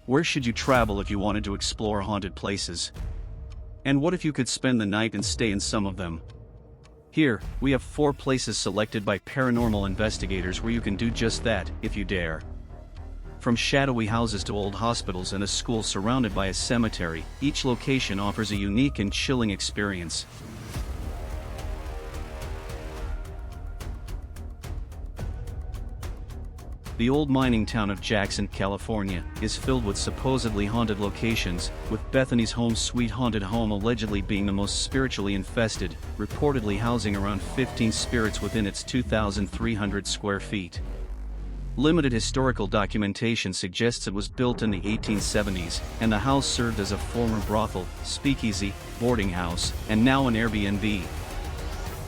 Where should you travel if you wanted to explore haunted places? And what if you could spend the night and stay in some of them? Here, we have 4 places selected by paranormal investigators where you can do just that, if you dare. From shadowy houses to old hospitals and a school surrounded by a cemetery, each location offers a unique and chilling experience. The old mining town of Jackson, California, is filled with supposedly haunted locations, with Bethany's Home Sweet Haunted Home allegedly being the most spiritually infested, reportedly housing around 15 spirits within its 2,300 square feet. Limited historical documentation suggests it was built in the 1870s, and the house served as a former brothel, speakeasy, boarding house, and now an Airbnb.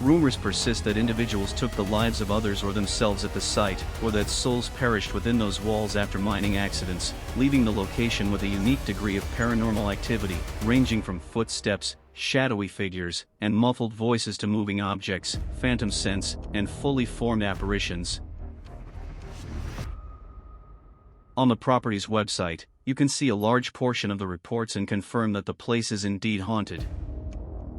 Rumors persist that individuals took the lives of others or themselves at the site, or that souls perished within those walls after mining accidents, leaving the location with a unique degree of paranormal activity, ranging from footsteps, shadowy figures, and muffled voices to moving objects, phantom scents, and fully formed apparitions. On the property's website, you can see a large portion of the reports and confirm that the place is indeed haunted.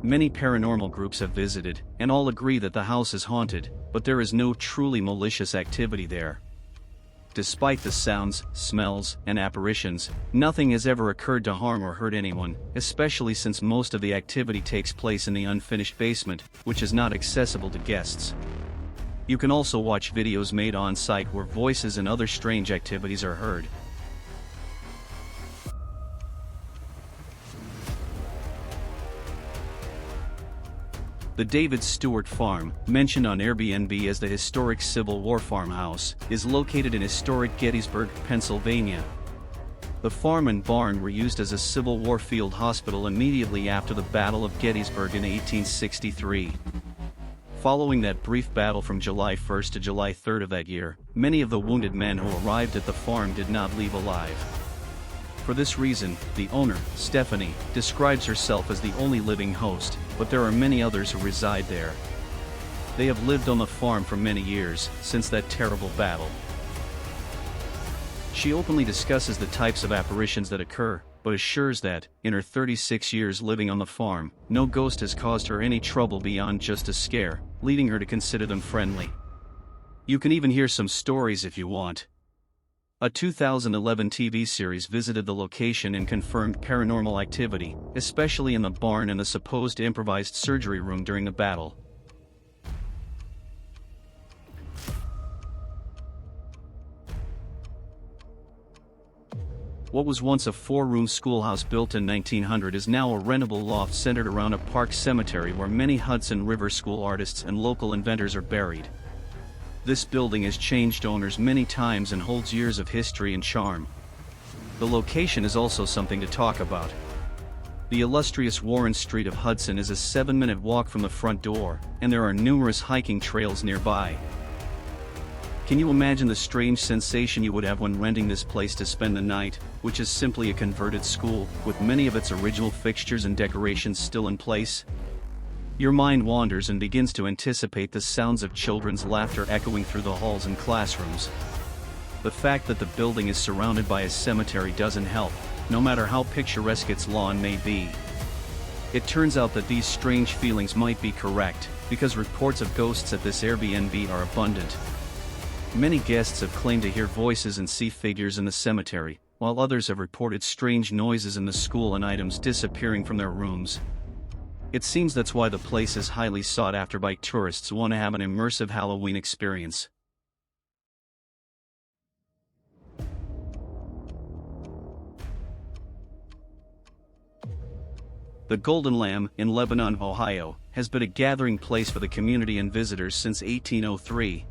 Many paranormal groups have visited, and all agree that the house is haunted, but there is no truly malicious activity there. Despite the sounds, smells, and apparitions, nothing has ever occurred to harm or hurt anyone, especially since most of the activity takes place in the unfinished basement, which is not accessible to guests. You can also watch videos made on-site where voices and other strange activities are heard. The David Stewart Farm, mentioned on Airbnb as the historic Civil War farmhouse, is located in historic Gettysburg, Pennsylvania. The farm and barn were used as a Civil War field hospital immediately after the Battle of Gettysburg in 1863. Following that brief battle from July 1st to July 3rd of that year, many of the wounded men who arrived at the farm did not leave alive. For this reason, the owner, Stephanie, describes herself as the only living host, but there are many others who reside there. They have lived on the farm for many years, since that terrible battle. She openly discusses the types of apparitions that occur, but assures that, in her 36 years living on the farm, no ghost has caused her any trouble beyond just a scare, leading her to consider them friendly. You can even hear some stories if you want. A 2011 TV series visited the location and confirmed paranormal activity, especially in the barn and the supposed improvised surgery room during the battle. What was once a 4-room schoolhouse built in 1900 is now a rentable loft centered around a park cemetery where many Hudson River School artists and local inventors are buried. This building has changed owners many times and holds years of history and charm. The location is also something to talk about. The illustrious Warren Street of Hudson is a 7-minute walk from the front door, and there are numerous hiking trails nearby. Can you imagine the strange sensation you would have when renting this place to spend the night, which is simply a converted school, with many of its original fixtures and decorations still in place? Your mind wanders and begins to anticipate the sounds of children's laughter echoing through the halls and classrooms. The fact that the building is surrounded by a cemetery doesn't help, no matter how picturesque its lawn may be. It turns out that these strange feelings might be correct, because reports of ghosts at this Airbnb are abundant. Many guests have claimed to hear voices and see figures in the cemetery, while others have reported strange noises in the school and items disappearing from their rooms. It seems that's why the place is highly sought after by tourists who want to have an immersive Halloween experience. The Golden Lamb, in Lebanon, Ohio, has been a gathering place for the community and visitors since 1803.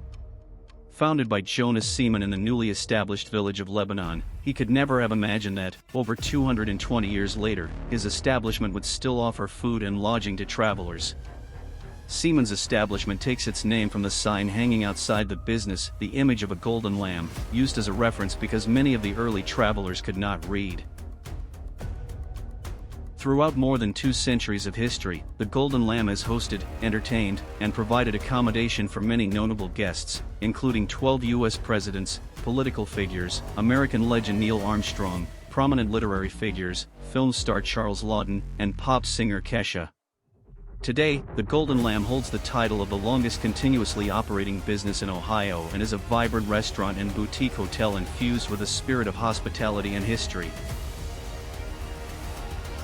Founded by Jonas Seaman in the newly established village of Lebanon, he could never have imagined that, over 220 years later, his establishment would still offer food and lodging to travelers. Seaman's establishment takes its name from the sign hanging outside the business, the image of a golden lamb, used as a reference because many of the early travelers could not read. Throughout more than 2 centuries of history, the Golden Lamb has hosted, entertained, and provided accommodation for many notable guests, including 12 U.S. presidents, political figures, American legend Neil Armstrong, prominent literary figures, film star Charles Laughton, and pop singer Kesha. Today, the Golden Lamb holds the title of the longest continuously operating business in Ohio and is a vibrant restaurant and boutique hotel infused with a spirit of hospitality and history.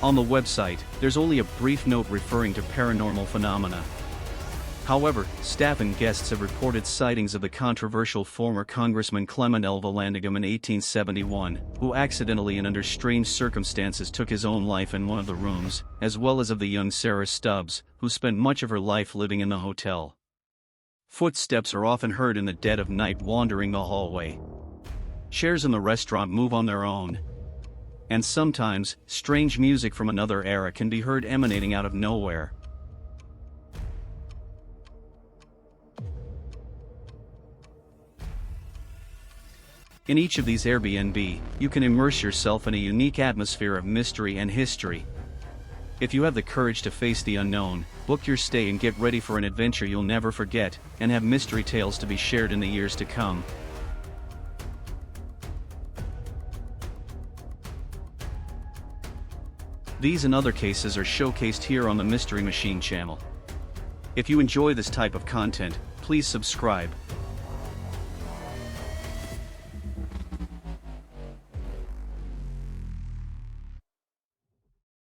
On the website, there's only a brief note referring to paranormal phenomena. However, staff and guests have reported sightings of the controversial former Congressman Clement L. Vallandigham in 1871, who accidentally and under strange circumstances took his own life in one of the rooms, as well as of the young Sarah Stubbs, who spent much of her life living in the hotel. Footsteps are often heard in the dead of night wandering the hallway. Chairs in the restaurant move on their own. And sometimes, strange music from another era can be heard emanating out of nowhere. In each of these Airbnb, you can immerse yourself in a unique atmosphere of mystery and history. If you have the courage to face the unknown, book your stay and get ready for an adventure you'll never forget, and have mystery tales to be shared in the years to come. These and other cases are showcased here on the Mystery Machine channel. If you enjoy this type of content, please subscribe,